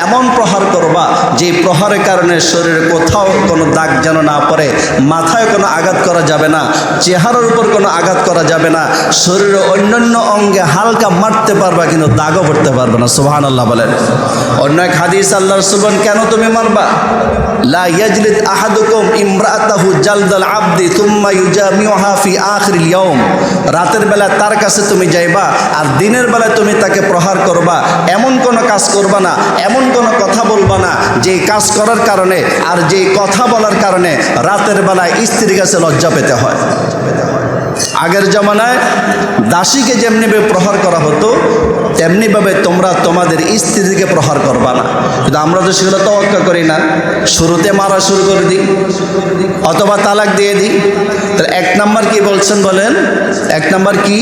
এমন প্রহার করবা যে প্রহারের কারণে শরীরে কোথাও কোনো দাগ যেন না পড়ে, মাথায় কোনো আঘাত করা যাবে না, চেহারার উপর কোনো আঘাত করা যাবে না, শরীরে অন্যান্য অঙ্গে হালকা মারতে পারবা কিন্তু দাগও পড়তে পারবে না। সুবহানাল্লাহ বলেন। অন্য এক হাদিস আল্লাহ রাসূল বলেন, কেন তুমি মারবা? লা ইয়াজলিদ আহাদুকুম ইমরাআতাহু জালদাল আবদি থুম্মা ইউজামিউহা ফি আখিরিল ইয়াউম। রাতের বেলা তার কাছে তুমি যাইবা আর দিনের বেলায় তুমি তাকে প্রহার করবা, এমন কোনো কাজ করবা না, এমন কোনো কথা বলবা না যে কাজ করার কারণে আর যে কথা বলার কারণে রাতের বেলায় স্ত্রীর কাছে লজ্জা পেতে হয়। আগের জমানায় দাসীকে যেমনিভাবে প্রহার করা হতো তেমনিভাবে তোমরা তোমাদের স্ত্রীকে প্রহার করবা না। কিন্তু আমরা তো সেগুলো তোয়াক্কা করি না, শুরুতে মারা শুরু করে দিই অথবা তালাক দিয়ে দিই। তাহলে এক নাম্বার কি বলছেন বলেন? এক নাম্বার কি?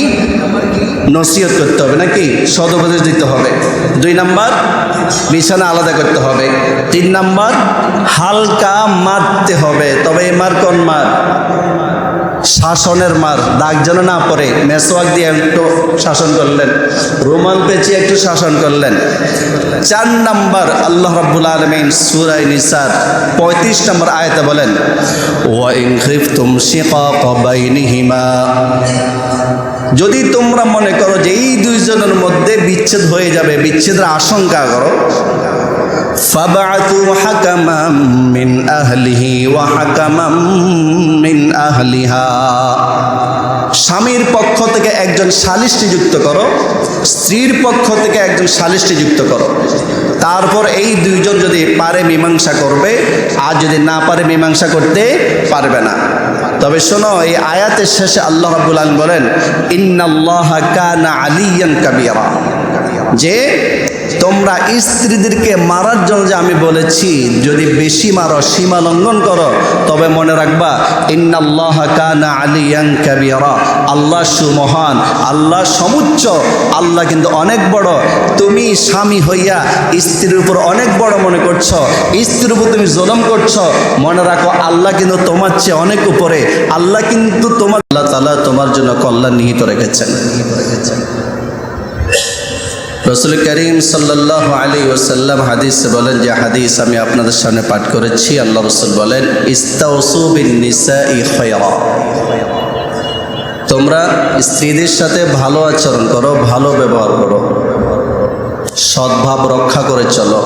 নসিহত করতে হবে নাকি, সদুপদেশ দিতে হবে। দুই নাম্বার বিছানা আলাদা করতে হবে। তিন নাম্বার হালকা মারতে হবে। তবে এই মার কোন মার? শাসনের মার, দাগ যেন না পড়ে। মেসওয়াক দিয়ে একটু শাসন করলেন, রুমাল পেঁচিয়ে একটু শাসন করলেন। চার নাম্বার আল্লাহ রাব্বুল আলামিন সূরা নিসার 35 নম্বর আয়াতে বলেন, ওয়া ইন খিফতুম শিকাকা বাইনিহিমা, যদি তোমরা মনে করো যে এই দুইজনের মধ্যে বিচ্ছেদ হয়ে যাবে, বিচ্ছেদের আশঙ্কা করো, ফাবআতু হাকামান মিন আহলিহি ওয়া হাকামান মিন আহলিহা, স্বামীর পক্ষ থেকে একজন সালিস নিযুক্ত করো, স্ত্রীর পক্ষ থেকে একজন সালিস নিযুক্ত করো। তারপর এই দুইজন যদি পারে মীমাংসা করবে, আর যদি না পারে মীমাংসা করতে পারবে না। তবে শোনো, এই আয়াতের শেষে আল্লাহ রাব্বুল আলামিন বলেন, ইন্নাল্লাহা কানা আলিয়ান কাবীরা, যে তোমরা স্ত্রীদেরকে মারার জন্য যে আমি বলেছি, যদি বেশি মারো, সীমা লঙ্ঘন করো, তবে মনে রাখবা ইন্নাল্লাহা কানা আলিয়ান কাবীরা, আল্লাহ সুমহান, আল্লাহ সমুচ্চ, আল্লাহ কিন্তু অনেক বড়। তুমি স্বামী হইয়া স্ত্রীর উপর অনেক বড় মনে করছো, স্ত্রীর উপর তুমি জুলুম করছো, মনে রাখো আল্লাহ কিন্তু তোমার চেয়ে অনেক উপরে। আল্লাহ কিন্তু আল্লাহ তাআলা তোমার জন্য কল্যাণ নিহিত রেখেছেন। রাসূল করিম সাল্লাল্লাহু আলাইহি ওয়াসাল্লাম হাদিসে বলেন, যে হাদিস আমি আপনাদের সামনে পাঠ করেছি, আল্লাহ রাসূল বলেন, ইস্তাউসু বিন নিসাই খায়রা, তোমরা স্ত্রীদের সাথে ভালো আচরণ করো, ভালো ব্যবহার করো, সদ্ভাব রক্ষা করে চলো।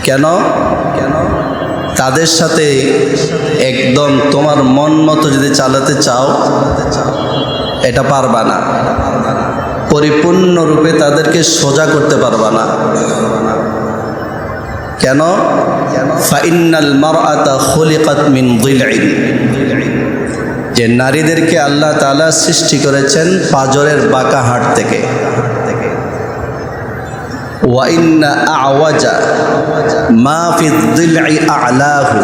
কেন? তাদের সাথে একদম তোমার মন মতো যদি চালাতে চাও, এটা পারবা না। পরিপূর্ণরূপে তাদেরকে সোজা করতে পারবা না। কেন? ফাইন্নাল মারআতা খুলিকাত মিন যিলইন, যে নারীদেরকে আল্লাহ তাআলা সৃষ্টি করেছেন পাঁজরের বাঁকা হাড় থেকে। ওয়া ইন্না আওয়াজা মা ফি যিলই আ'লাহু,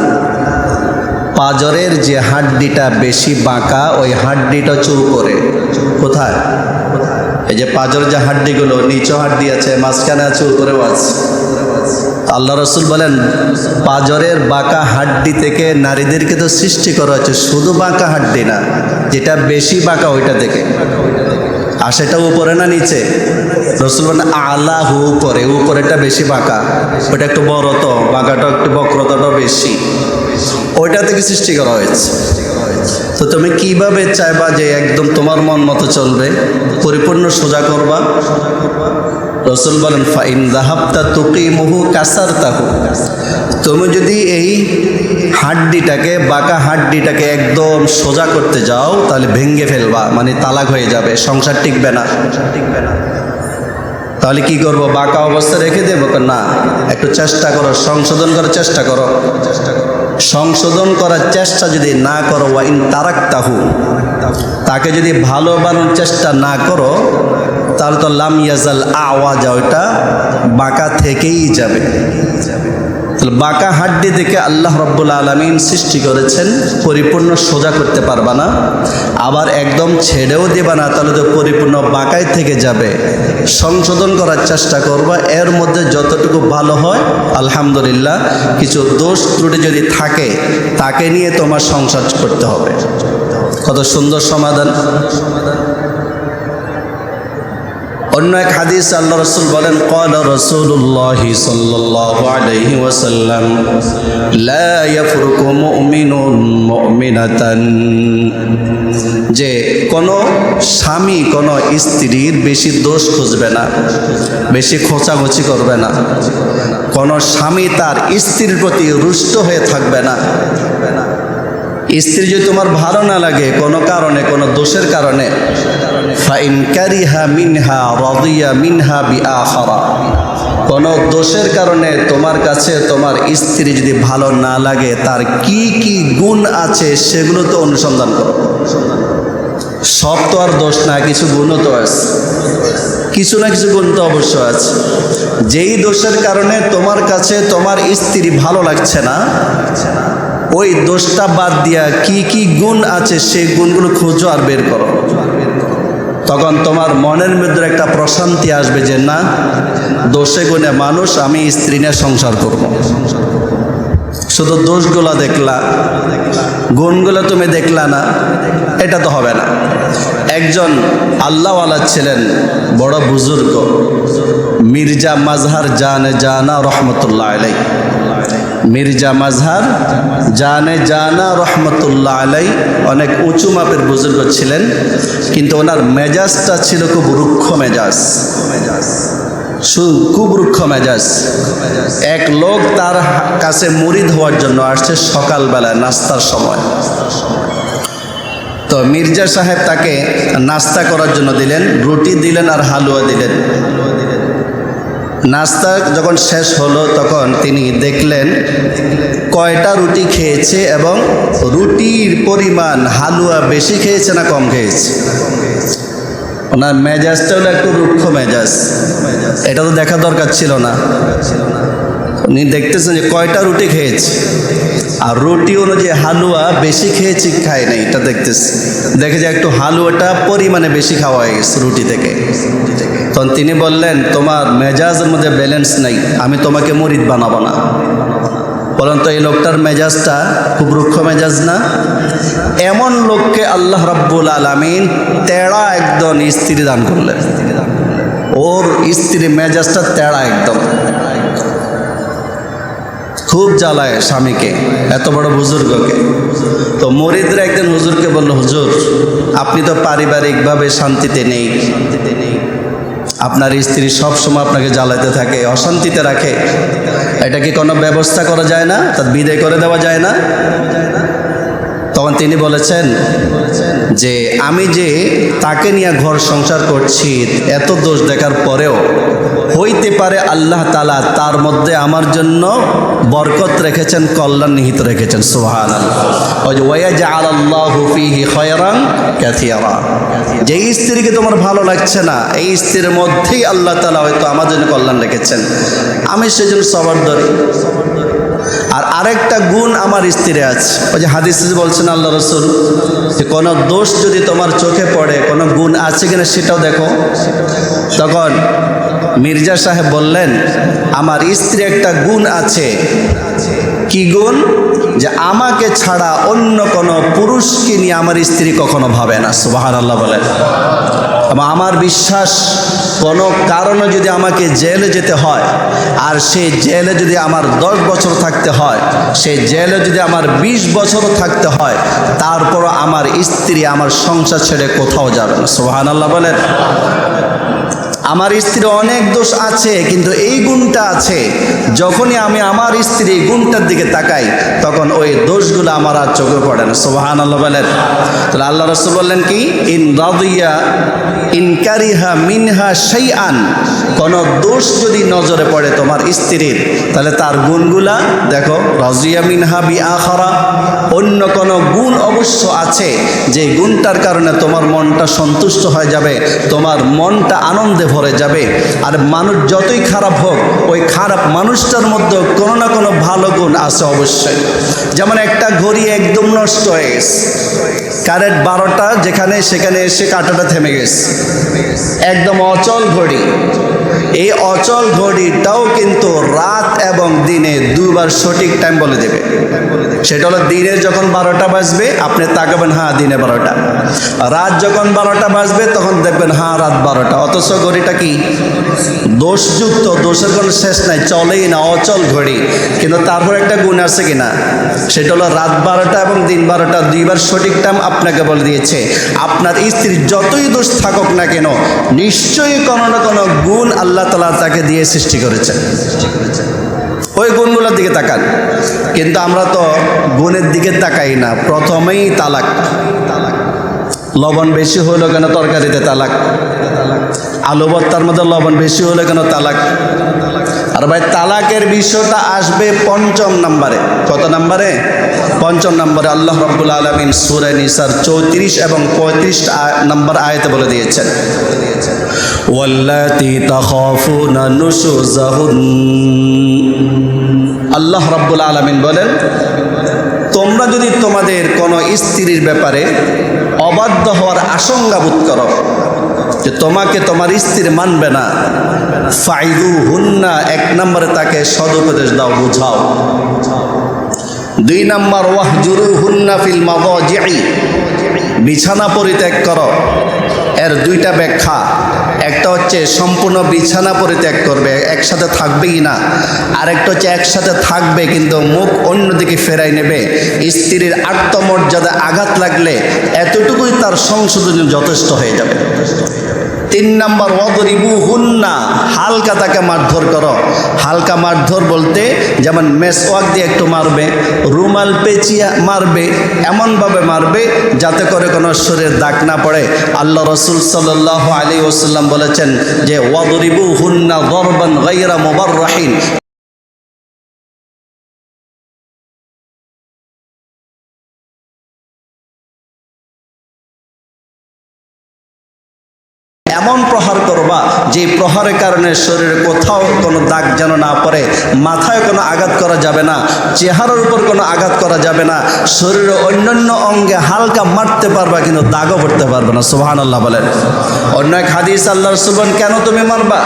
পাঁজরের যে হাড্ডিটা বেশি বাঁকা, ওই হাড্ডিটা চুল করে। কোথায়? এই যে পাঁজর যে হাড্ডিগুলো, নিচু হাড্ডি আছে, মাঝখানে আছে, উপরেও আছে। আল্লাহ রাসূল বলেন, পাঁজরের বাঁকা হাড্ডি থেকে নারীদেরকে তো সৃষ্টি করা হয়েছে, শুধু বাঁকা হাড্ডি না, যেটা বেশি বাঁকা ওইটা থেকে। আর সেটা উপরে না নিচে? রাসূল বলেন আলাহু, উপরে, উপরেটা বেশি বাঁকা, ওটা একটু বড়, তো বাঁকাটা একটু বক্রতাটা বেশি, ওইটা থেকে সৃষ্টি করা হয়েছে। তো তুমি কিভাবে চাইবা যে একদম তোমার মন মতো চলবে, পরিপূর্ণ সোজা করবা? রাসূল বলেন, ফাইন যাহাবতা তুকিমুহু কাসারতাহু, তুমি যদি এই হাড্ডিটাকে, বাঁকা হাড্ডিটাকে একদম সোজা করতে যাও, তাহলে ভেঙে ফেলবা, মানে তালাক হয়ে যাবে, সংসার টিকবে না। তাহলে কি করব? বাঁকা অবস্থা রেখে দেবো? না, একটু চেষ্টা করো, সংশোধন করার চেষ্টা করো। সংশোধন করার চেষ্টা যদি না করো, ওয়া ইন তারাকতাহু, তাকে যদি ভালো বানানোর চেষ্টা না করো, তাহলে তো লাম ইয়াজাল আওয়াজা, ওইটা বাঁকা থেকেই যাবে। বাঁকা হাড্ডি থেকে আল্লাহ রাব্বুল আলামিন সৃষ্টি করেছেন, পরিপূর্ণ সোজা করতে পারবা না, আবার একদম ছেড়েও দেবা না, তাহলে তো পরিপূর্ণ বাঁকাই থেকে যাবে। সংশোধন করার চেষ্টা করবা, এর মধ্যে যতটুকু ভালো হয় আলহামদুলিল্লাহ, কিছু দোষ ত্রুটি যদি থাকে তাকে নিয়ে তোমার সংসার করতে হবে। কত সুন্দর সমাধান! অন্য এক হাদিস আল্লাহ রাসূল বলেন, ক্বালা রাসূলুল্লাহ সাল্লাল্লাহু আলাইহি ওয়াসাল্লাম, লা ইয়াফরুকু মুমিনুন মুমিনাতান, যে কোনো স্বামী কোনো স্ত্রীর বেশি দোষ খুঁজবে না, বেশি খোঁচাখুচি করবে না। কোনো স্বামী তার স্ত্রীর প্রতি রুষ্ট হয়ে থাকবে না। স্ত্রী যদি তোমার ভালো না লাগে কোনো কারণে, কোনো দোষের কারণে, ফাইন কারিহা মিনহা রাদিয়া মিনহা বিআখারা, কোনো দোষের কারণে তোমার কাছে তোমার স্ত্রী যদি ভালো না লাগে, তার কি কি গুণ আছে সেগুলো তো অনুসন্ধান করো। সব তো আর দোষ না, কিছু গুণও তো আছে, কিছু না কিছু গুণ তো অবশ্য আছে। যেই দোষের কারণে তোমার কাছে তোমার স্ত্রী ভালো লাগছে না, ওই দোষটা বাদ দিয়া কি কি গুণ আছে সেই গুণগুলো খোঁজো আর বের করো। তখন তোমার মনের মধ্যে একটা প্রশান্তি আসবে যে না, দোষে গুণে মানুষ, আমি স্ত্রী নিয়ে সংসার করব। শুধু দোষগুলো দেখলা, গুণগুলো তুমি দেখলা না, এটা তো হবে না। একজন আল্লাহওয়ালা ছিলেন, বড় বুজুর্গ, মির্জা মাজহার জানা রহমতুল্লাহ আলাই। মির্জা মাজহার জানা রহমতুল্লাহ আলাই অনেক উঁচু মাপের বুজুর্গ ছিলেন, কিন্তু ওনার মেজাজটা ছিল খুব রুক্ষ মেজাজ, খুব রুক্ষ মেজাজ। এক লোক তার কাছে মুরিদ হওয়ার জন্য আসছে সকালবেলায় নাস্তার সময়। তো মির্জা সাহেব তাকে নাস্তা করার জন্য দিলেন, রুটি দিলেন আর হালুয়া দিলেন। নাস্তা যখন শেষ হলো তখন তিনি দেখলেন কয়টা রুটি খেয়েছে এবং রুটির পরিমাণ হালুয়া বেশি খেয়েছে না কম খেয়েছে। ওনার মেজাজটা হলো একটু রুক্ষ মেজাজ, এটা তো দেখা দরকার ছিল না। উনি দেখতেছেন যে কয়টা রুটি খেয়েছে, আর রুটি অনুযায়ী হালুয়া বেশি খেয়েছি খায় নাই, এটা দেখতেছে। দেখে যে একটু হালুয়াটা পরিমাণে বেশি খাওয়া হয়ে গেছে রুটি থেকে। তখন তিনি বললেন, তোমার মেজাজের মধ্যে ব্যালেন্স নাই, আমি তোমাকে মুরিদ বানাবো না। বলেন তো এই লোকটার মেজাজটা খুব রুক্ষ মেজাজ না? এমন লোককে আল্লাহ রাব্বুল আলামিন তেড়া একদম স্ত্রী দান করলেন। ওর স্ত্রী মেজাজটা তেড়া একদম, খুব জ্বালায় স্বামীকে, এত বড় বুজুর্গকে। তো মুরিদরা একদিন হুজুরকে বলল, হুজুর আপনি তো পারিবারিকভাবে শান্তিতে নেই, আপনার স্ত্রী সবসময় আপনাকে জ্বালাতে থাকে, অশান্তিতে রাখে, এটা কি কোনো ব্যবস্থা করা যায় না, তার বিদায় করে দেওয়া যায় না? তখন তিনি বলেছেন যে আমি যে তাকে নিয়ে ঘর সংসার করছি, এত দোষ দেখার পরেও হইতে পারে আল্লাহ তাআলা তার মধ্যে আমার জন্য বরকত রেখেছেন, কল্যাণ নিহিত রেখেছেন। সুবহানাল্লাহ। ওই যে ওয়াজআলাল্লাহু ফীহি খায়রান কাসীরা, যে স্ত্রীকে তোমার ভালো লাগছে না, এই স্ত্রীর মধ্যেই আল্লাহ তাআলা হয়তো আমার জন্য কল্যাণ রেখেছেন, আমি সেজন্য সবর ধরি। আর আরেকটা গুণ আমার স্ত্রী আছে, ওই যে হাদিসে বলছেন আল্লাহ রাসূল যে কোনো দোষ যদি তোমার চোখে পড়ে, কোনো গুণ আছে কিনা সেটাও দেখো। তখন মির্জা সাহেব বললেন, আমার স্ত্রী একটা গুণ আছে। কি গুণ? যে আমাকে ছাড়া অন্য কোনো পুরুষকে নিয়ে আমার স্ত্রী কখনো ভাবে না। সুবহানাল্লাহ বলেন। আমার বিশ্বাস, কোনো কারণে যদি আমাকে জেলে যেতে হয়, আর সেই জেলে যদি আমার 10 বছর থাকতে হয়, সেই জেলে যদি আমার 20 বছরও থাকতে হয়, তারপরও আমার স্ত্রী আমার সংসার ছেড়ে কোথাও যাবে না। সুবহানাল্লাহ বলেন। আমার স্ত্রীর অনেক দোষ আছে, কিন্তু এই গুণটা আছে, যখনই আমি আমার স্ত্রী গুণটার দিকে তাকাই তখন ওই দোষগুলো আমার আর চোখে পড়ে না। সুবহানাল্লাহ বলেন। তাহলে আল্লাহ রাসূল বললেন কি, ইন রাদিয়া ইন কারিহা মিনহা শাইআন, কোনো দোষ যদি নজরে পড়ে তোমার স্ত্রীর, তাহলে তার গুণগুলা দেখো। রাজিয়া মিনহা বিআখারা, অন্য কোনো গুণ অবশ্য আছে যে গুণটার কারণে তোমার মনটা সন্তুষ্ট হয়ে যাবে, তোমার মনটা আনন্দে ভরে যাবে। আর মানুষ যতই খারাপ হোক, ওই খারাপ মানুষটার মধ্যে কোনো না কোনো ভালো গুণ আছে অবশ্যই। যেমন একটা ঘড়ি একদম নষ্ট হয়ে গেছে, কারেন্ট 12টা যেখানে সেখানে এসে কাঁটাটা থেমে গেছে, একদম অচল ঘড়ি, এই অচল ঘড়িটাও কিন্তু রাত এবং দিনে দুবার সঠিক টাইম বলে দেবে। সেটা হলো দিনের যখন 12টা বাজবে আপনি তাকাবেন হ্যাঁ দিনে 12টা, রাত যখন 12টা বাজবে তখন দেখবেন হ্যাঁ রাত 12টা। অথচ ঘড়িটা কি দোষযুক্ত, দোষের কোনো শেষ নাই, চলেই না, অচল ঘড়ি। কিন্তু তারপর একটা গুণ আছে কিনা, সেটা হলো রাত 12টা এবং দিন 12টা দুইবার সঠিক টাইম আপনাকে বলে দিয়েছে। আপনার স্ত্রীর যতই দোষ থাকুক না কেন নিশ্চয়ই কোনো না কোনো গুণ আল্লাহ তাআলা তাকে দিয়ে সৃষ্টি করেছেন। ওই গুণগুলোর দিকে তাকান। কিন্তু আমরা তো গুণের দিকে তাকাই না, প্রথমেই তালাক। লবণ বেশি হলো কেন তরকারিতে তালাক, আলু ভর্তার মধ্যে লবণ বেশি হলো কেন তালাক। আর ভাই তালাকের বিষয়টা আসবে ৫ম নম্বরে। কত নম্বরে? ৫ম নম্বরে। আল্লাহ রাব্বুল আলামিন সূরা নিসার ৩৪ এবং ৩৫ নম্বর আয়াতে বলে দিয়েছেন, ওয়াল্লাতী তাখাফুনা নুশুযাহুন। আল্লাহ রাব্বুল আলামিন বলেন, তোমরা যদি তোমাদের কোনো স্ত্রীর ব্যাপারে অবাধ্য হওয়ার আশঙ্কা বোধ করো যে তোমাকে তোমার স্ত্রী মানবে না, ফাইদুহুন্না, ১ নম্বরে তাকে সদুপদেশ দাও, বুঝাও। ২ নম্বর ওয়াহজুরুহুন্না ফিল মাদাজি'i, বিছানা পরিত্যাগ করো। এর 2টা ব্যাখ্যা। একটা হচ্ছে সম্পূর্ণ বিছানা পরিত্যাগ করবে, একসাথে থাকবেই না। আরেকটা হচ্ছে একসাথে থাকবে কিন্তু মুখ অন্যদিকে ফেরাই নেবে। স্ত্রীর আত্মমর্যাদা আঘাত লাগলে এতটুকুই তার সংশোধন যথেষ্ট হয়ে যাবে। ৩ নম্বর ওয়াদরিবুহুন্না, হালকা তাকে মারধর করো। হালকা মারধর বলতে যেমন মেসওয়াক দিয়ে একটু মারবে, রুমাল পেঁচিয়ে মারবে, এমনভাবে মারবে যাতে করে কোনো শরীরের দাগ না পড়ে। আল্লাহ রাসূল সাল্লাল্লাহু আলাইহি ওয়াসাল্লাম বলেছেন যে ওয়াদরিবুহুন্না দরবান গায়রা মুবাররাহিন, এমন প্রহার করবা যে প্রহারের কারণে শরীরে কোথাও কোনো দাগ যেন না পড়ে, মাথায় কোনো আঘাত করা যাবে না, চেহারার উপর কোনো আঘাত করা যাবে না, শরীরের অন্যান্য অঙ্গে হালকা মারতে পারবা কিন্তু দাগও পড়তে পারবে না। সুবহানাল্লাহ বলেন। অন্য এক হাদিস আল্লাহ রাসূল বলেন, কেন তুমি মারবা?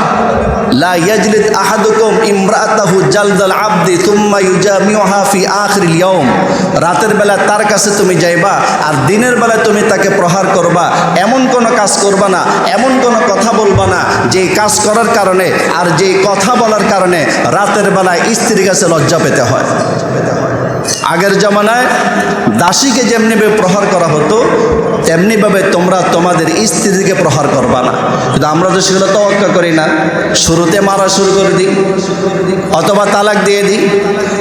লা ইয়াজলিদ আহাদুকুম ইমরাআতাহু জালদাল আবদি থুম্মা ইউজামিউহা ফি আখিরিল ইয়াউম, রাতের বেলা তার কাছে তুমি যাইবা আর দিনের বেলায় তুমি তাকে প্রহার করবা। এমন কোনো কাজ করবা না, এমন কোনো কথা বলবা না যে কাজ করার কারণে আর যে কথা বলার কারণে রাতের বেলায় স্ত্রীর কাছে লজ্জা পেতে হয়। আগের জমানায় দাসীকে যেমনিভাবে প্রহার করা হতো তেমনিভাবে তোমরা তোমাদের স্ত্রীকে প্রহার করবা না। কিন্তু আমরা তো সেগুলো তোয়াক্কা করি না, শুরুতে মারা শুরু করে দিই অথবা তালাক দিয়ে দিই।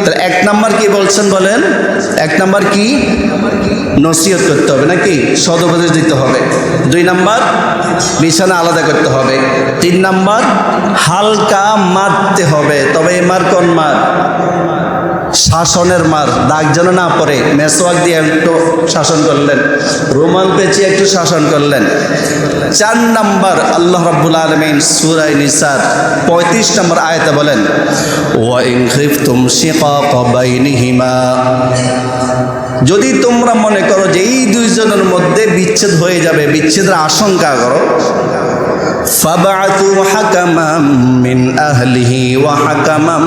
তাহলে ১ নম্বর কি বলছেন বলেন? ১ নম্বর কি? নসিহত করতে হবে নাকি, সদুপদেশ দিতে হবে। ২ নম্বর বিছানা আলাদা করতে হবে। ৩ নম্বর হালকা মারতে হবে। তবে এই মার কোন মার? শাসনের মার, দাগ যেন না পড়ে। মেসওয়াক দিয়ে একটু শাসন করলেন, রুমাল পেঁচিয়ে একটু শাসন করলেন। ৪ নম্বর আল্লাহ রাব্বুল আলামিন সূরা নিসার ৩৫ নম্বর আয়াতে বলেন, ওয়া ইন খিফতুম শিকাকা বাইনিহিমা, যদি তোমরা মনে করো যে এই দুইজনের মধ্যে বিচ্ছেদ হয়ে যাবে, বিচ্ছেদের আশঙ্কা করো, ফাবআতু হাকামান মিন আহলিহি ওয়া হাকামান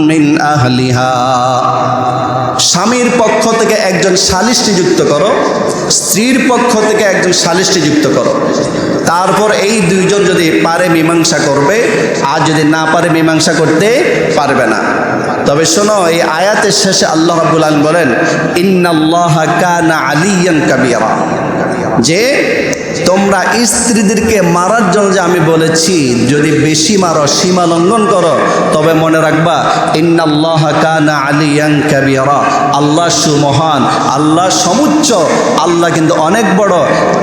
মিন আহলিহা, স্বামীর পক্ষ থেকে একজন সালিস নিযুক্ত করো, স্ত্রীর পক্ষ থেকে একজন সালিস নিযুক্ত করো। তারপর এই দুইজন যদি পারে মীমাংসা করবে, আর যদি না পারে মীমাংসা করতে পারবে না। তবে শোনো, এই আয়াতের শেষে আল্লাহ রাব্বুল আলামিন বলেন, ইন্নাল্লাহা কানা আলিয়ান কাবীরা, যে তোমরা স্ত্রীদেরকে মারার জন্য যে আমি বলেছি, যদি বেশি মারো, সীমা লঙ্ঘন করো, তবে মনে রাখবা ইন্নাল্লাহা কানা আলিয়ান কাবীরা, আল্লাহ সুমহান, আল্লাহ সমুচ্চ, আল্লাহ কিন্তু অনেক বড়।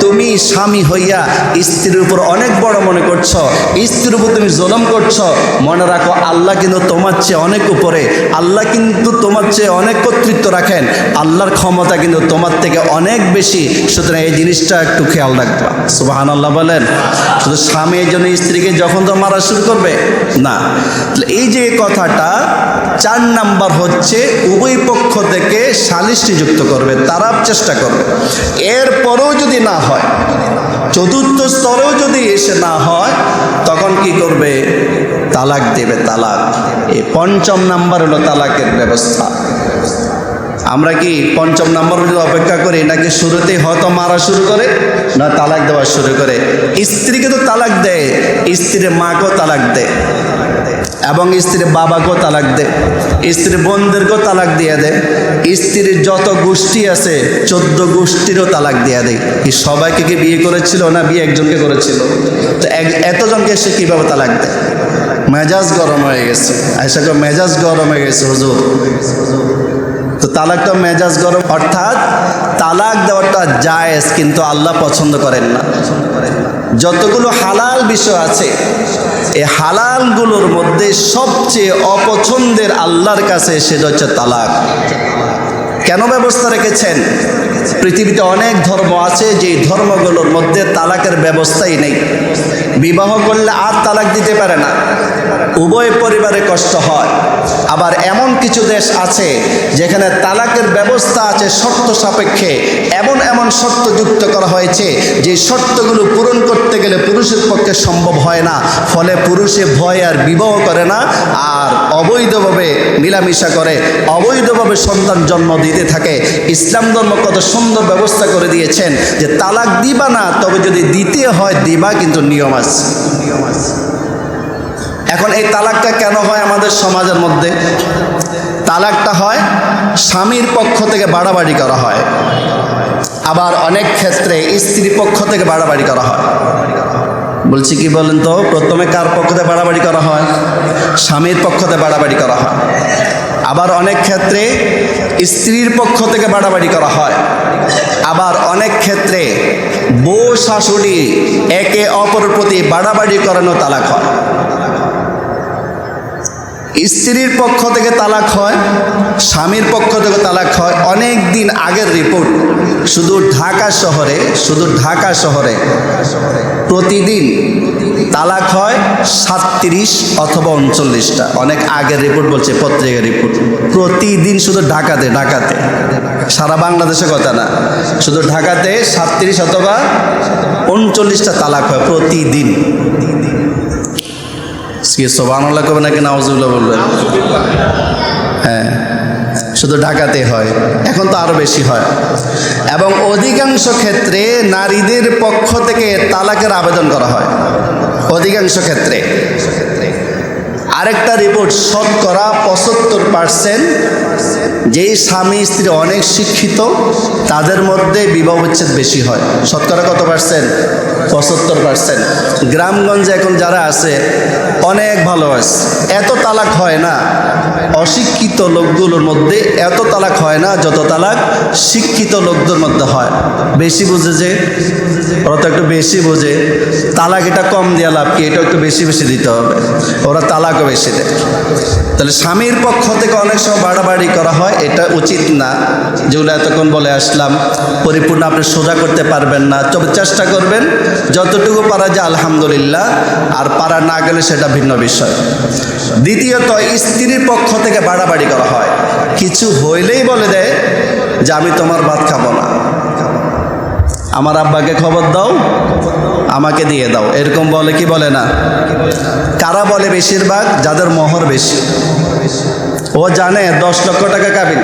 তুমি স্বামী হইয়া স্ত্রীর উপর অনেক বড় মনে করছো, স্ত্রীর উপর তুমি জুলুম করছো, মনে রাখো আল্লাহ কিন্তু তোমার চেয়ে অনেক উপরে, আল্লাহ কিন্তু তোমার চেয়ে অনেক কর্তৃত্ব রাখেন, আল্লাহর ক্ষমতা কিন্তু তোমার থেকে অনেক বেশি। সুতরাং এই জিনিসটা একটু খেয়াল রাখবা। সুবহানাল্লাহ বলেন। শুধু স্বামী এই জন্য স্ত্রীকে যখন তো মারা শুরু করবে না। এই যে কথাটা ৪ নাম্বার হচ্ছে উভয় পক্ষ থেকে সালিস নিযুক্ত করবে, তারা চেষ্টা করবে। এরপরেও যদি না হয়, চতুর্থ স্তরেও যদি এসে না হয় তখন কি করবে? তালাক দেবে, তালাক। এই পঞ্চম নাম্বার হলো তালাকের ব্যবস্থা। আমরা কি পঞ্চম নাম্বার যদি অপেক্ষা করি, নাকি শুরুতেই হয়তো মারা শুরু করে, না তালাক দেওয়া শুরু করে? স্ত্রীকে তো তালাক দেয়, স্ত্রীর মাকেও তালাক দেয়, এবং স্ত্রীর বাবাকেও তালাক দেয়, স্ত্রীর বোনদেরকেও তালাক দিয়ে দেয়, স্ত্রীর যত গোষ্ঠী আছে 14 গোষ্ঠীরও তালাক দিয়ে দেয়। কি সবাইকে কি বিয়ে করেছিল, না বিয়ে একজনকে করেছিল? তো এতজনকে সে কীভাবে তালাক দেয়? মেজাজ গরম হয়ে গেছে, আয়েশা কো মেজাজ গরম হয়ে গেছে হুজুর। তো তালাকটা মেজাজ গরম, অর্থাৎ তালাক দেওয়াটা জায়েজ, কিন্তু আল্লাহ পছন্দ করেন না। যতগুলো হালাল বিষয় আছে, এই হালালগুলোর মধ্যে সবচেয়ে অপছন্দের আল্লাহর কাছে সেটা হচ্ছে তালাক। কেন ব্যবস্থা রেখেছেন? পৃথিবীতে অনেক ধর্ম আছে, যেই ধর্মগুলোর মধ্যে তালাকের ব্যবস্থাই নেই। বিবাহ করলে আর তালাক দিতে পারে না, উভয় পরিবারে কষ্ট হয়। আবার এমন কিছু দেশ আছে যেখানে তালাকের ব্যবস্থা আছে শর্ত সাপেক্ষে, এমন এমন শর্ত যুক্ত করা হয়েছে যে শর্তগুলো পূরণ করতে গেলে পুরুষের পক্ষে সম্ভব হয় না, ফলে পুরুষে ভয় আর বিবাহ করে না, আর অবৈধভাবে মিলামিশা করে, অবৈধভাবে সন্তান জন্ম দিতে থাকে। ইসলাম ধর্ম কত সুন্দর ব্যবস্থা করে দিয়েছেন যে তালাক দিবা না, তবে যদি দিতে হয় দিবা, কিন্তু নিয়ম আছে। এখন এই তালাকটা কেন হয় আমাদের সমাজের মধ্যে? তালাকটা হয় স্বামীর পক্ষ থেকে বাড়াবাড়ি করা হয়, আবার অনেক ক্ষেত্রে স্ত্রীর পক্ষ থেকে বাড়াবাড়ি করা হয়। বলছি কি বলেন তো? প্রথমে কার পক্ষ থেকে বাড়াবাড়ি করা হয়? স্বামীর পক্ষ থেকে বাড়াবাড়ি করা হয়। আবার অনেক ক্ষেত্রে স্ত্রীর পক্ষ থেকে বাড়াবাড়ি করা হয়। আবার অনেক ক্ষেত্রে বউ শাশুড়ি একে অপরের প্রতি বাড়াবাড়ি করানো তালাক হয়। স্ত্রীর পক্ষ থেকে তালাক হয়, স্বামীর পক্ষ থেকে তালাক হয়। অনেক দিন আগের রিপোর্ট, শুধু ঢাকা শহরে প্রতিদিন তালাক হয় 37 অথবা 39টা। অনেক আগের রিপোর্ট বলছে, পত্রিকার রিপোর্ট। প্রতিদিন শুধু ঢাকাতে, সারা বাংলাদেশের কথা না, শুধু ঢাকাতে 37 অথবা 39টা তালাক হয় প্রতিদিন। সুবহানাল্লাহ কবে নাকি নাউজুবিল্লাহ বলবেন? হ্যাঁ, শুধু ঢাকাতে হয়, এখন তো আরো বেশি হয়। এবং অধিকাংশ ক্ষেত্রে নারীদের পক্ষ থেকে তালাকের আবেদন করা হয়, অধিকাংশ ক্ষেত্রে। আরেকটা রিপোর্ট, শতকরা 75% যেই স্বামী স্ত্রী অনেক শিক্ষিত তাদের মধ্যে বিবাহ বিচ্ছেদ বেশি হয়। শতকরা কত পার্সেন্ট? 75%। গ্রামগঞ্জে এখন যারা আছে অনেক ভালো আছে, এত তালাক হয় না। অশিক্ষিত লোকগুলোর মধ্যে এত তালাক হয় না যত তালাক শিক্ষিত লোকদের মধ্যে হয়। বেশি বুঝে যে, ওরা তো একটু বেশি বোঝে, তালাক এটা কম দেওয়া লাভ কি, এটা একটু বেশি বেশি দিতে হবে, ওরা তালাকও বেশি দেয়। তাহলে স্বামীর পক্ষ থেকে অনেক সময় বাড়াবাড়ি করা হয়, এটা উচিত না। যেগুলো এতক্ষণ বলে আসলাম, পরিপূর্ণ আপনি সোজা করতে পারবেন না, তবে চেষ্টা করবেন যতটুকু পারা যায় আলহামদুলিল্লাহ, আর পারা না গেলে সেটা ভিন্ন বিষয়। দ্বিতীয়ত, স্ত্রীর পক্ষ থেকে বাড়াবাড়ি করা হয়। কিছু হইলেই বলে দেয় যে আমি তোমার ভাত খাবো না, আমার আব্বাকে খবর দাও, আমাকে দিয়ে দাও, এরকম বলে কি বলে না? কারা বলে? বেশিরভাগ যাদের মোহর বেশি। ও জানে 10 লক্ষ টাকা কাবিন,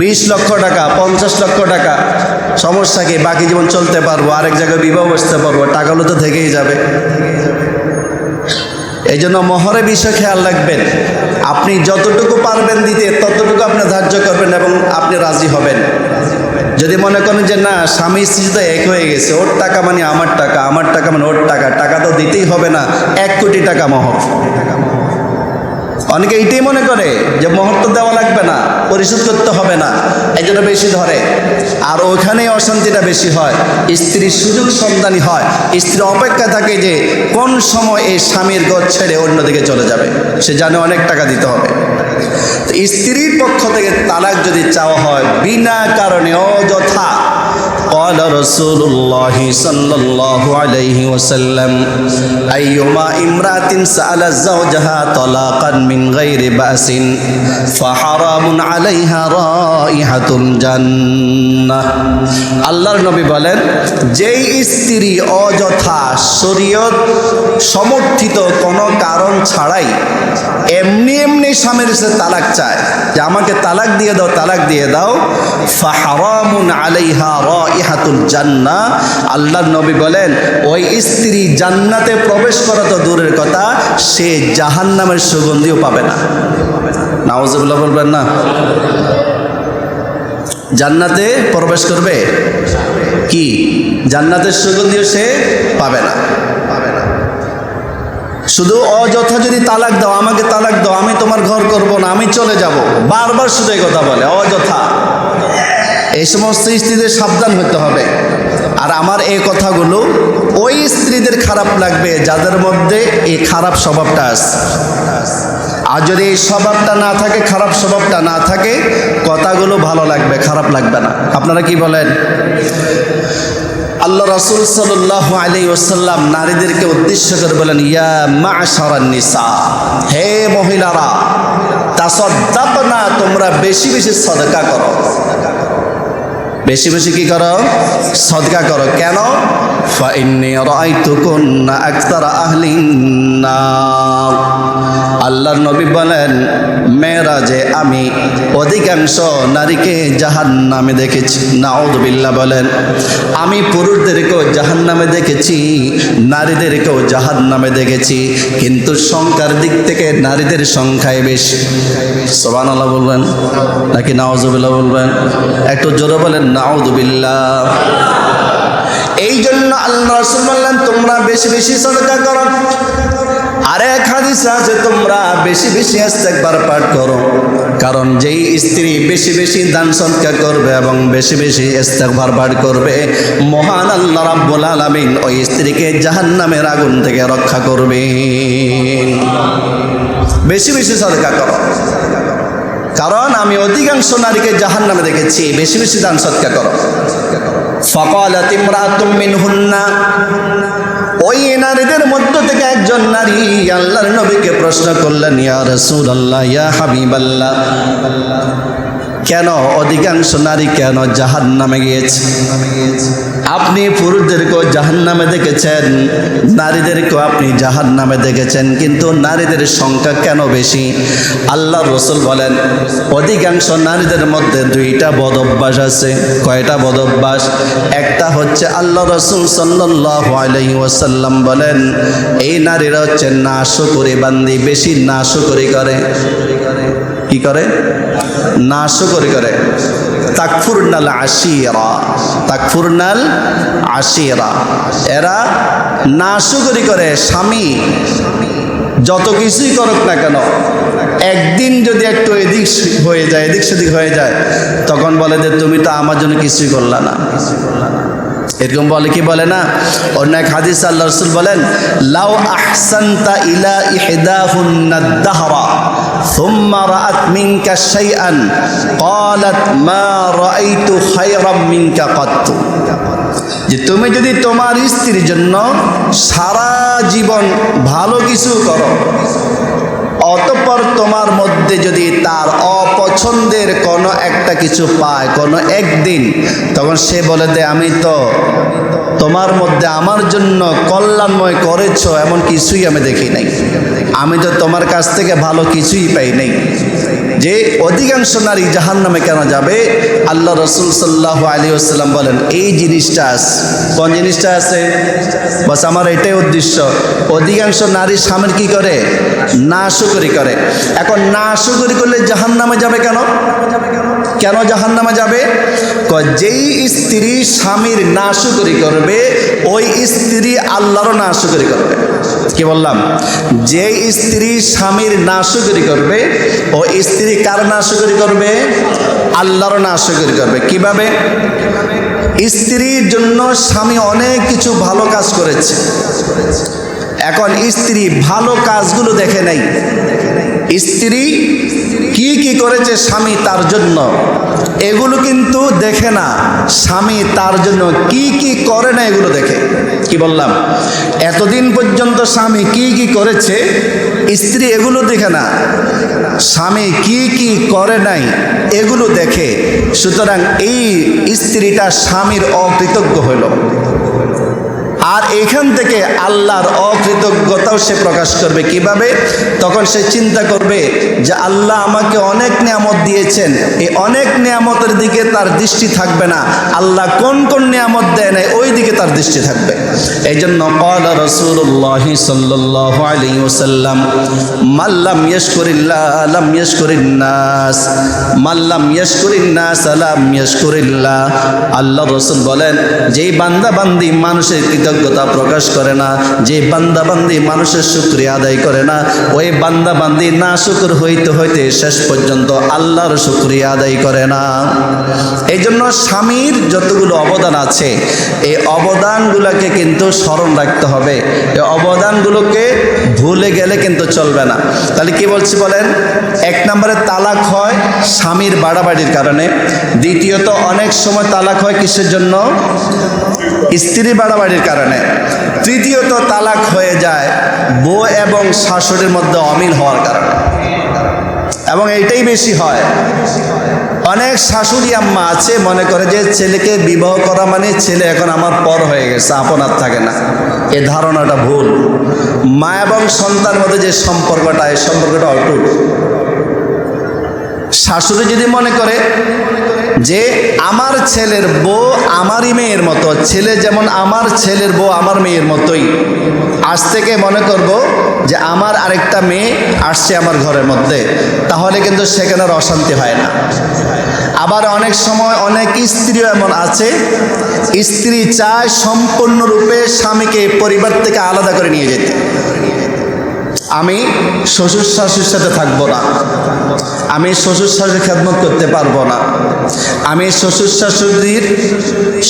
20 লক্ষ টাকা, 50 লক্ষ টাকা, সমস্যা কি, বাকি জীবন চলতে পারবো, আরেক জায়গায় বিবাহ বসতে পারবো, টাকাগুলো তো থেকেই যাবে। এই জন্য মোহরের বিষয় খেয়াল রাখবেন। আপনি যতটুকু পারবেন দিতে ততটুকু আপনি ধার্য করবেন এবং আপনি রাজি হবেন। যদি মনে করেন যে না, স্বামী স্ত্রী তো এক হয়ে গেছে, ওর টাকা মানে আমার টাকা, আমার টাকা মানে ওর টাকা, টাকা তো দিতেই হবে না, 1 কোটি টাকা মোহর। অনেকে এইটাই মনে করে যে মোহর তো দেওয়া লাগবে না, পরিশোধ করতে হবে না, এই জন্য বেশি ধরে। আর ওখানেই অশান্তিটা বেশি হয়, স্ত্রীর সুযোগ সন্ধানী হয়, স্ত্রী অপেক্ষা থাকে যে কোন সময় এই স্বামীর ঘর ছেড়ে অন্যদিকে চলে যাবে, সে জানে অনেক টাকা দিতে হবে। স্ত্রীর পক্ষ থেকে তালাক যদি চাওয়া হয় বিনা কারণে অযথা, قال رسول الله صلى الله عليه وسلم أيما امرأة سألت زوجها طلاقا من غير بأس فحرام عليها رائحة الجنة আল্লাহর নবী বলেন, যেই স্ত্রী অযথা শরীয়ত সমর্থিত কোনো কারণ ছাড়াই এমনি এমনি স্বামীর সাথে তালাক চায় যে আমাকে তালাক দিয়ে দাও, তালাক দিয়ে দাও, ফাহারামুন আলাইহা রাইহাতুল জান্নাহ, আল্লাহর নবী বলেন ওই স্ত্রী জান্নাতে প্রবেশ করা তো দূরের কথা, সে জাহান্নামের সুগন্ধিও পাবে না। নাউজুবিল্লাহ বলবেন না? জান্নাতে প্রবেশ করবে কি? জান্নাতের সুগন্ধিও সে পাবে না। শুধু অযথা যদি তালাক দাও, আমাকে তালাক দাও, আমি তোমার ঘর করব না, আমি চলে যাব, বারবার শুধু এই কথা বলে অযথা। এই সমস্ত স্ত্রীদের সাবধান হতে হবে। আর আমার এই কথাগুলো ওই স্ত্রীদের খারাপ লাগবে যাদের মধ্যে এই খারাপ স্বভাবটা আছে। আর যদি এই স্বভাবটা না থাকে, খারাপ স্বভাবটা না থাকে, কথাগুলো ভালো লাগবে, খারাপ লাগবে না। আপনারা কি বলেন? আল্লাহ রাসূল সাল্লাল্লাহু আলাইহি ওয়াসাল্লাম নারীদেরকে উদ্দেশ্য করে বলেন, ইয়া মা'শারান নিসা, হে মহিলারা, তাসাদ্দাকনা, তোমরা বেশি বেশি সাদকা করো। বেশি বেশি কি করো? সাদকা করো। কেন? ফাইন্নী রাআইতুকুন্না আকতারা আহলিন নার, আল্লাহর নবী বলেন মেরাজে আমি অধিকাংশ নারীকে জাহান্নামে দেখেছি। নাউযুবিল্লাহ বলেন, আমি পুরুষদেরকেও জাহান্নামে দেখেছি, নারীদেরকেও জাহান্নামে দেখেছি, কিন্তু সংখ্যার দিক থেকে নারীদের সংখ্যাই বেশি। সুবহানাল্লাহ বলবেন নাকি নাউযুবিল্লাহ বলবেন? একটু জোরে বলেন নাউযুবিল্লাহ। এই জন্য আল্লাহ রাসূল বললেন তোমরা বেশি বেশি সাদকা করো। আরেক হাদিস আছে, তোমরা বেশি বেশি ইস্তেগফার পাঠ করো। কারণ যেই স্ত্রী বেশি বেশি দান সদকা করবে এবং বেশি বেশি ইস্তেগফার পাঠ করবে, মহান আল্লাহ রাব্বুল আলামিন ওই স্ত্রীকে জাহান্নামের আগুন থেকে রক্ষা করবেন। বেশি বেশি সাদকা করো, কারণ আমি অধিকাংশ নারীকে জাহান্নামে দেখেছি। বেশি বেশি দান সদকা করো। ফাকালাত ইমরাতুম মিনহুন্না, ওই নারীদের মধ্য থেকে একজন নারী আল্লাহর নবীকে প্রশ্ন করলেন, ইয়া রাসূলুল্লাহ, ইয়া হাবিবাল্লাহ, কেন অধিকাংশ নারী কেন জাহান্নামে গিয়েছে? আপনি পুরুষদেরকেও জাহান্নামে দেখেছেন, নারীদেরকেও আপনি জাহান্নামে দেখেছেন, কিন্তু নারীদের সংখ্যা কেন বেশি? আল্লাহর রাসূল বলেন, অধিকাংশ নারীদের মধ্যে দুইটা বদ অভ্যাস আছে। কয়টা বদ অভ্যাস? একটা হচ্ছে আল্লাহ রাসূল সাল্লাল্লাহু আলাইহি ওয়াসাল্লাম বলেন, এই নারীরা হচ্ছে নাশকরি বান্দি, বেশি নাশকরি করে। কি করে? নাশকরি করে। তাকফুরনাল আশিরা, তাকফুরনাল আশিরা, এরা নাশকরি করে। স্বামী যত কিছুই করুক না কেন, একদিন যদি একটু এদিক হয়ে যায়, এদিক সেদিক হয়ে যায়, তখন বলে যে তুমি তো আমার জন্য কিছুই করলা না। এরকম বলে কি বলে না? অন্য এক হাদিস আল্লাহ রাসূল বলেন, লাউ আহসানতা ইলা ইহদাহুন্না দাহরা সুম্মা রাআত মিনকা শাইআন ক্বালাত মা রাআইতু খায়রাম মিনকা কত, যে তুমি যদি তোমার স্ত্রীর জন্য সারা জীবন ভালো কিছু করো, অতঃপর তোমার মধ্যে যদি তার অপছন্দের কোনো একটা কিছু পায় কোনো একদিন, তখন সে বলে দে আমি তো তোমার মধ্যে আমার জন্য কল্যাণময় করেছো এমন কিছুই আমি দেখি নাই, আমি তো তোমার কাছ থেকে ভালো কিছুই পাই নাই। যে অধিকাংশ নারী জাহান্নামে কেন যাবে? আল্লাহ রাসূল সাল্লাল্লাহু আলাইহি ওয়াসাল্লাম বলেন এই জিনিসটা আছে। কোন জিনিসটা আছে? বাস আমার এটাই উদ্দেশ্য। অধিকাংশ নারী স্বামীর কি করে? নাশকরি করে। এখন নাশকরি করলে জাহান্নামে যাবে কেন? কেন জাহান্নামে যাবে? যেই স্ত্রী স্বামীর নাশকরি করবে, ওই স্ত্রী আল্লাহরও নাশকরি করবে। কি বললাম? যে স্ত্রী স্বামীর নাশকরি করবে, ও স্ত্রী কার নাশকরি করবে? আল্লাহরও নাশকরি করবে। কিভাবে? স্ত্রীর জন্য স্বামী অনেক কিছু ভালো কাজ করেছে, এখন স্ত্রী ভালো কাজগুলো দেখে নাই। স্ত্রী কি কি কি করেছে স্বামী তার জন্য, এগুলো কিন্তু দেখে না। স্বামী তার জন্য কি কি করে না এগুলো দেখে। কি বললাম? এতদিন পর্যন্ত স্বামী কি কি করেছে, স্ত্রী এগুলো দেখে না, স্বামী কি কি করে নাই এগুলো দেখে। সুতরাং এই স্ত্রীটা স্বামীর অকৃতজ্ঞ হইল, আর এখান থেকে আল্লাহর অকৃতজ্ঞতাও সে প্রকাশ করবে। কিভাবে? তখন সে চিন্তা করবে যে আল্লাহ আমাকে অনেক নিয়ামত দিয়েছেন, এই অনেক নিয়ামতের দিকে তার দৃষ্টি থাকবে না, আল্লাহ কোন কোন নিয়ামত দেয় নাই ওই দিকে তার দৃষ্টি থাকবে। এই জন্য ক্বালা রাসূলুল্লাহ সাল্লাল্লাহু আলাইহি ওয়াসাল্লাম, মান লাম ইয়াশকুরিল্লাহ লাম ইয়াশকুরিন নাস, মান লাম ইয়াশকুরিন নাস লাম ইয়াশকুরিল্লাহ। আল্লাহ রাসূল বলেন, যেই বান্দা বান্দি মানুষের কৃতজ্ঞতা প্রকাশ করে না, যে বান্দা বান্দি মানুষের শুকরিয়া আদায় করে না, ওই বান্দা বান্দি না শুকর হইতে হইতে শেষ পর্যন্ত আল্লাহর শুকরিয়া আদায় করে না। এই জন্য স্বামীর যতগুলো অবদান আছে, এই অবদানগুলোকে কিন্তু স্মরণ রাখতে হবে, এই অবদানগুলোকে ভুলে গেলে কিন্তু চলবে না। তাহলে কি বলছি বলেন? এক নম্বরে তালাক হয় স্বামীর বাড়াবাড়ির কারণে। দ্বিতীয়ত অনেক সময় তালাক হয় কিসের জন্য? স্ত্রী বাড়াবাড়ির কারণে। তৃতীয়ত তালাক হয়ে যায় বউ এবং শাশুড়ির মধ্যে অমিল হওয়ার কারণে, এবং এইটাই বেশি হয়। অনেক শাশুড়ি আম্মা আছে মনে করে যে ছেলেকে বিবাহ করা মানে ছেলে এখন আমার পর হয়ে গেছে, আপনার থাকে না। এ ধারণাটা ভুল। মা এবং সন্তান মধ্যে যে সম্পর্কটা, এই সম্পর্কটা অটুট। শাশুড়ি যদি মনে করে যে আমার ছেলের বউ আমারই মেয়ের মতো, ছেলে যেমন আমার ছেলের বউ আমার মেয়ের মতোই, আজ থেকে মনে করব যে আমার আরেকটা মেয়ে আসছে আমার ঘরের মধ্যে, তাহলে কিন্তু সেখানে আর অশান্তি হয় না। আবার অনেক সময় অনেক স্ত্রীও এমন আছে, স্ত্রী চায় সম্পূর্ণরূপে স্বামীকে পরিবার থেকে আলাদা করে নিয়ে যেতে। আমি শ্বশুর শাশুড়ির সাথে থাকবো না, আমি শ্বশুর শাশুড়ির খেদমত করতে পারবো না, আমি শ্বশুর শাশুড়ির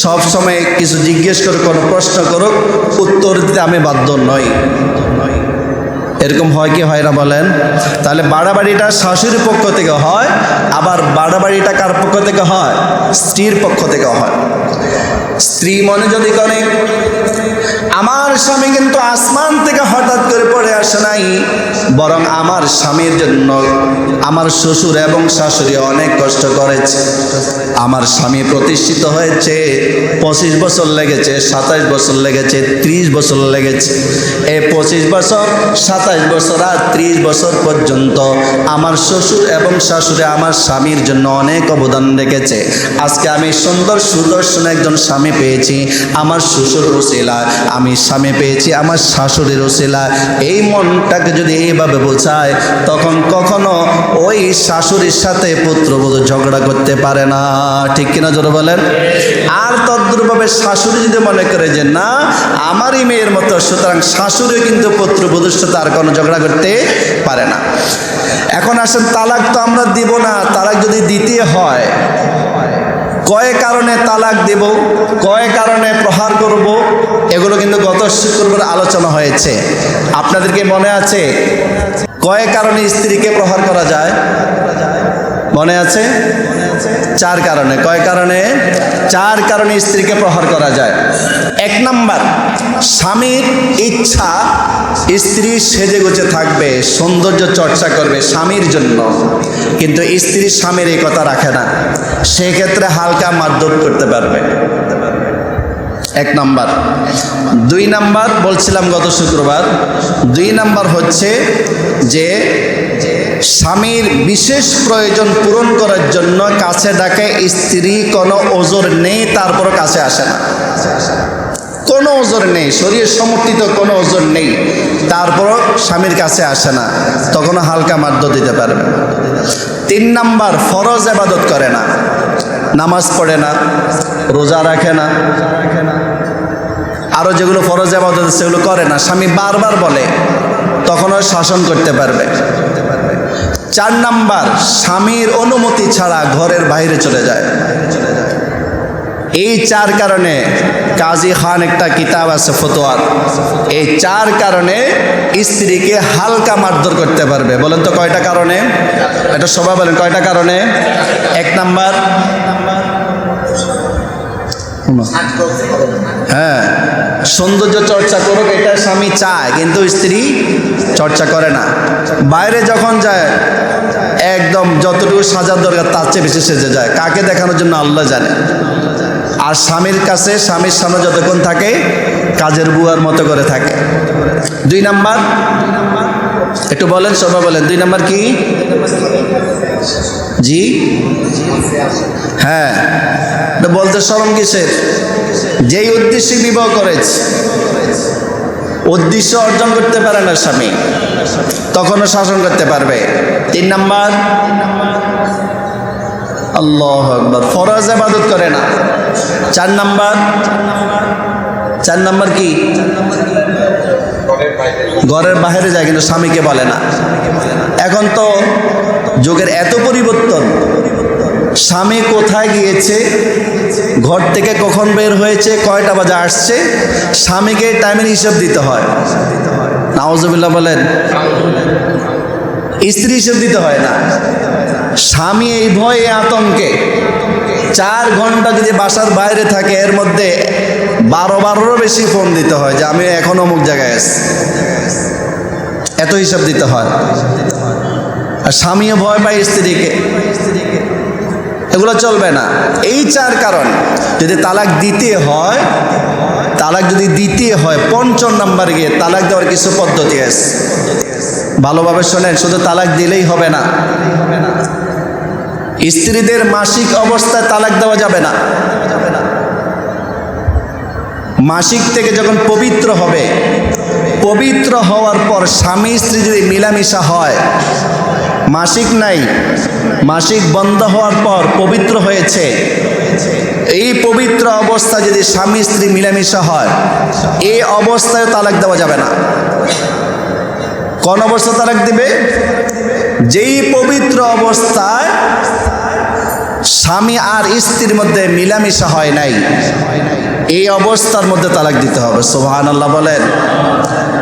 সবসময় কিছু জিজ্ঞেস করে কোনো প্রশ্ন করুক উত্তর দিতে আমি বাধ্য নই। এরকম হয় কি হয় না বলেন? তাহলে বাড়াবাড়িটা শাশুড়ির পক্ষ থেকে হয়, আবার বাড়াবাড়িটা কার পক্ষ থেকে হয়? স্ত্রীর পক্ষ থেকে হয়। স্ত্রী মনে যদি করে আমার স্বামী কিন্তু আসমান থেকে হঠাৎ করে পড়ে আসে নাই, বরং আমার স্বামীর জন্য আমার শ্বশুর এবং শাশুড়ি অনেক কষ্ট করেছে, আমার স্বামী প্রতিষ্ঠিত হয়েছে 25 বছর লেগেছে, 27 বছর লেগেছে, 30 বছর লেগেছে। এই 25 বছর, 27 বছর আর 30 বছর পর্যন্ত আমার শ্বশুর এবং শাশুড়ি আমার স্বামীর জন্য অনেক অবদান রেখেছে। আজকে আমি সুন্দর সুদর্শন একজন স্বামী পেয়েছি আমার শ্বশুর ওসিলায়, আমি স্বামী পেয়েছি আমার শাশুড়ির ওসিলায়। এই মনটাকে যদি এইভাবে বোঝায়, তখন কখনো ওই শাশুড়ির সাথে পুত্রবধূ ঝগড়া করতে পারে না। ঠিক কিনা জোরে বলেন? আর তদ্রূপভাবে শাশুড়ি যদি মনে করে যে না আমারই মেয়ের মতো, সুতরাং শাশুড়ি কিন্তু পুত্রবধূর সাথে আর কোনো ঝগড়া করতে পারে না। এখন আসেন, তালাক তো আমরা দিব না। তালাক যদি দিতে হয়, কয় কারণে তালাক দেব, কয় কারণে প্রহার করব, এগুলো কিন্তু গত শুক্রবার আলোচনা হয়েছে। আপনাদেরকে মনে আছে কয় কারণে স্ত্রীকে প্রহার করা যায়? মনে আছে? 4 কারণে। কয় কারণে? 4 কারণে স্ত্রীকে প্রহার করা যায়। 1 নাম্বার, স্বামীর ইচ্ছা স্ত্রী সেজে গুজে থাকবে, সৌন্দর্য চর্চা করবে স্বামীর জন্য, কিন্তু স্ত্রী স্বামীর এই কথা রাখে না, সেক্ষেত্রে হালকা মারধর করতে পারবে। 1 নাম্বার। 2 নাম্বার বলছিলাম গত শুক্রবার, 2 নাম্বার হচ্ছে যে স্বামীর বিশেষ প্রয়োজন পূরণ করার জন্য কাছে ডাকে স্ত্রী, কোনো ওজর নেই তারপরও কাছে আসে না, কোনো ওজর নেই, শরীর সমর্থিত কোনো ওজর নেই, তারপরও স্বামীর কাছে আসে না, তখনও হালকা মারধর দিতে পারবে। 3 নাম্বার, ফরজ ইবাদত করে না, নামাজ পড়ে না, রোজা রাখে না, আরও যেগুলো ফরজ ইবাদত সেগুলো করে না, স্বামী বারবার বলে, তখনও শাসন করতে পারবে। 4 নাম্বার, স্বামীর অনুমতি ছাড়া ঘরের বাইরে চলে যায়। এই 4 কারণে কাজী খান একটা কিতাব আছে ফতোয়ার, এই 4 কারণে স্ত্রীকে হালকা মারধর করতে পারবে। বলেন তো কয়টা কারণে? এটা সবাই বলেন কয়টা কারণে? 1 নাম্বার, হ্যাঁ, সৌন্দর্য চর্চা করুক এটা স্বামী চায়, কিন্তু স্ত্রী চর্চা করে না। বাইরে যখন যায় একদম যতটুকু সাজার দরকার তার চেয়ে বেশি সেজে যায়, কাকে দেখানোর জন্য আল্লাহ জানে। আর স্বামীর কাছে, স্বামীর সামনে যতক্ষণ থাকে কাজের বুয়ার মতো করে থাকে। 2 নাম্বার, একটু বলেন, সবাই বলেন 2 নাম্বার কি? জি, হ্যাঁ, বলতে শরম কিসের? যেই উদ্দেশ্যে বিবাহ করেছে উদ্দেশ্য অর্জন করতে পারে না স্বামী, তখনও শাসন করতে পারবে। 3 নাম্বার, আল্লাহু আকবার, ফরজ ইবাদত করে না। 4 নাম্বার কি? ঘরের বাইরে যায় কিন্তু স্বামীকে বলে না। এখন তো যুগের এত পরিবর্তন, স্বামী কোথায় গিয়েছে, ঘর থেকে কখন বের হয়েছে, কয়টা বাজে আসছে, স্বামীকে টাইমের হিসাব দিতে হয়। নাউজুবিল্লাহ বলেন। স্ত্রী হিসাব দিতে হয় না। স্বামী এই ভয়ে আতঙ্কে 4 ঘন্টা যদি বাসার বাইরে থাকে, এর মধ্যে 12বারেরও বেশি ফোন দিতে হয় যে আমি এখন অমুক জায়গায় আছি, এত হিসাব দিতে হয়। আর স্বামীও ভয় পায় স্ত্রীকে, এগুলো চলবে না। এই 4 কারণ যদি তালাক দিতে হয়, তালাক যদি দিতে হয় 5 নাম্বার গিয়ে তালাক দেওয়ার কিছু পদ্ধতি আছে। ভালোভাবে শোনেন, শুধু তালাক দিলেই হবে না। স্ত্রীদের মাসিক অবস্থায় তালাক দেওয়া যাবে না। মাসিক থেকে যখন পবিত্র হবে, পবিত্র হওয়ার পর স্বামী স্ত্রী যদি মিলামিশা হয়, মাসিক নাই, মাসিক বন্ধ হওয়ার পর পবিত্র হয়েছে, এই পবিত্র অবস্থায় যদি স্বামী স্ত্রী মিলামিশা হয়, এই অবস্থায় তালাক দেওয়া যাবে না। কোন অবস্থা তালাক দিবে? যেই পবিত্র অবস্থায় স্বামী আর স্ত্রীর মধ্যে মিলামিশা হয় নাই, এই অবস্থার মধ্যে তালাক দিতে হবে। সুবহানাল্লাহ বলেন।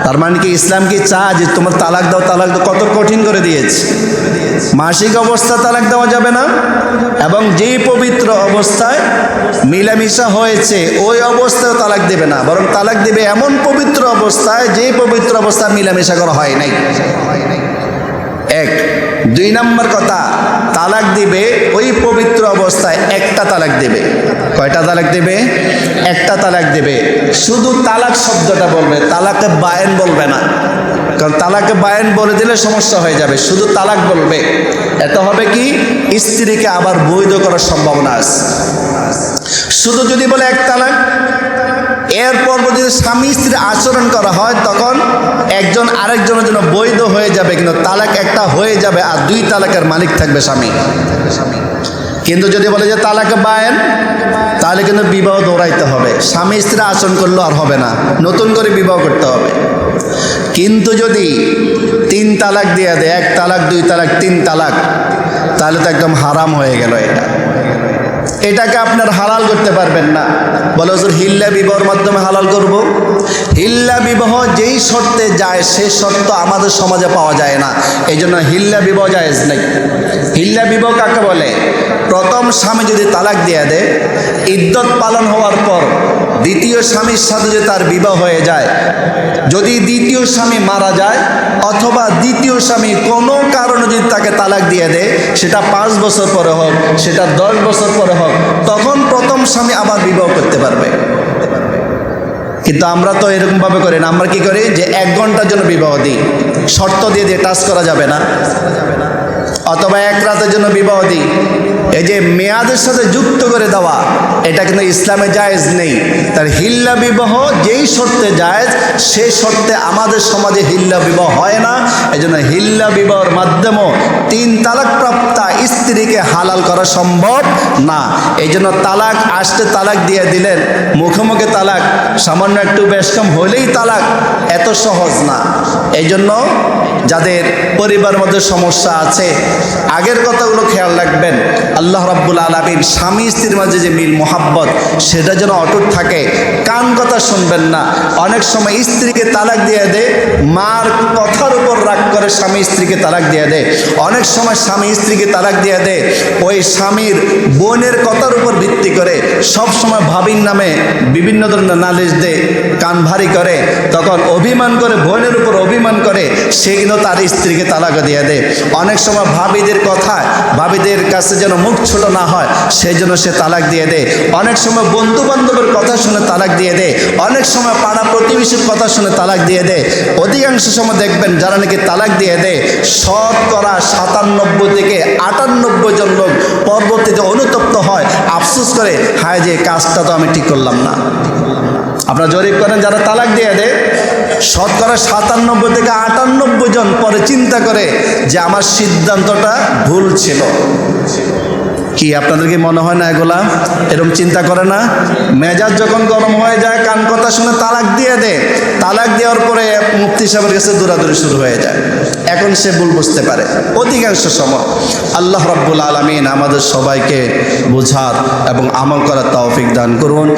তার মানে কি ইসলাম কি চায় যে তোমার তালাক দাও, তালাক দাও, কত কঠিন করে দিয়েছে। মাসিক অবস্থা তালাক দেওয়া যাবে না, এবং যেই পবিত্র অবস্থায় মিলামিশা হয়েছে ওই অবস্থায় তালাক দেবে না, বরং তালাক দেবে এমন পবিত্র অবস্থায় যেই পবিত্র অবস্থায় মিলামিশা করা হয় নাই। 1। 2 নাম্বার কথা, তালাক দিবে ওই পবিত্র অবস্থায় একটা তালাক দেবে। কয়টা তালাক দেবে? একটা তালাক দেবে। শুধু তালাক শব্দটা বলবে, তালাকে বায়েন বলবে না, কারণ তালাকে বায়েন বলে দিলে সমস্যা হয়ে যাবে। শুধু তালাক বলবে। এত হবে কি, স্ত্রীকে আবার বৈধ করার সম্ভাবনা আছে। শুধু যদি বলে 1 তালাক, এরপর যদি স্বামী স্ত্রী আচরণ করা হয়, তখন একজন আরেকজনের জন্য বৈধ হয়ে যাবে, কিন্তু তালাক একটা হয়ে যাবে, আর 2 তালাকের মালিক থাকবে স্বামী। কিন্তু যদি বলে যে তালাকে বায়েন, তাহলে কিন্তু বিবাহ দৌড়াইতে হবে, স্বামী স্ত্রী আচরণ করলেও আর হবে না, নতুন করে বিবাহ করতে হবে। কিন্তু যদি 3 তালাক দিয়ে দেয়, 1 তালাক, 2 তালাক, 3 তালাক, তাহলে তো একদম হারাম হয়ে গেল। এটাকে আপনার হালাল করতে পারবেন না। বলে হুজুর হিল্লা বিবাহের মাধ্যমে হালাল করব। হিল্লা বিবাহ যেই শর্তে যায় সেই শর্ত আমাদের সমাজে পাওয়া যায় না, এই জন্য হিল্লা বিবাহ জায়েজ নেই। হিল্লা বিবাহ কাকে বলে? প্রথম স্বামী যদি তালাক দিয়ে দেয়, ইদ্যত পালন হওয়ার পর দ্বিতীয় স্বামীর সাথে যদি তার বিবাহ হয়ে যায়, যদি দ্বিতীয় স্বামী মারা যায় অথবা দ্বিতীয় স্বামী কোনো কারণে যদি তাকে তালাক দিয়ে দেয়, সেটা 5 বছর পরে হোক, সেটা 10 বছর পরে হোক, তখন প্রথম স্বামী আবার বিবাহ করতে পারবে। কিন্তু আমরা তো এরকমভাবে করি না। আমরা কি করি যে 1 ঘন্টার জন্য বিবাহ দিই, শর্ত দিয়ে টাচ করা যাবে না, অথবা 1 রাতের জন্য বিবাহ দিই। এই যে মেয়াদের সাথে যুক্ত করে দেওয়া, এটা কিন্তু ইসলামে জায়েজ নেই। তার হিল্লা বিবাহ যেই শর্তে জায়েজ, সেই শর্তে আমাদের সমাজে হিল্লা বিবাহ হয় না। এই জন্য হিল্লা বিবাহের মাধ্যমেও 3 তালাকপ্রাপ্তা স্ত্রীকে হালাল করা সম্ভব না। এই জন্য তালাক আসতে তালাক দিয়ে দিলেন, মুখে মুখে তালাক, সামান্য একটু বেশ কম হলেই তালাক, এত সহজ না। এই জন্য যাদের পরিবারের মধ্যে সমস্যা আছে, আগের কথাগুলো খেয়াল রাখবেন। আল্লাহ রাব্বুল আলামিন স্বামী স্ত্রীর মাঝে যে মিল মোহাব্বত, সেটা যেন অটুট থাকে। কান কথা শুনবেন না। অনেক সময় স্ত্রীকে তালাক দিয়ে দেয়, মার কথার উপর রাগ করে স্বামী স্ত্রীকে তালাক দিয়ে দেয়। অনেক সময় স্বামী স্ত্রীকে তালাক দিয়ে দেয় ওই স্বামীর বোনের কথার উপর ভিত্তি করে। সব সময় ভাবির নামে বিভিন্ন ধরনের নালিশ দেয়, কান ভারী করে, তখন অভিমান করে, বোনের উপর অভিমান করে, সে কিন্তু তার স্ত্রীকে তালাক দিয়ে দেয়। অনেক সময় ভাবিদের কথায়, ভাবিদের কাছে যেন মুখ ছোট না হয় সেই জন্য সে তালাক দিয়ে দেয়। অনেক সময় বন্ধু বান্ধবের কথা শুনে তালাক দিয়ে দেয়। অনেক সময় পাড়া প্রতিবেশীর কথা শুনে তালাক দিয়ে দেয়। অধিকাংশ সময় দেখবেন যারা নাকি তালাক দিয়ে দেয়, শতকরা 97 থেকে 98 জন লোক পরবর্তীতে অনুতপ্ত হয়, আফসোস করে, হায় যে কাজটা তো আমি ঠিক করলাম না। আপনারা জরিপ করেন, যারা তালাক দিয়ে দেয় শতকরা 97 থেকে 98 জন পরে চিন্তা করে যে আমার সিদ্ধান্তটা ভুল ছিল। কি আপনাদের কি মনে হয় না এগুলা? এরকম চিন্তা করে না? মেজাজ যখন গরম হয়ে যায়, কান কথা শুনে তালাক দিয়ে দেয়। তালাক দেওয়ার পরে মুফতি সাহেবের কাছে দৌড়াদৌড়ি শুরু হয়ে যায়। এখন সে ভুল বুঝতে পারে অধিকাংশ সময়। আল্লাহ রাব্বুল আলামিন আমাদের সবাইকে বোঝার এবং আমল করার তৌফিক দান করুন।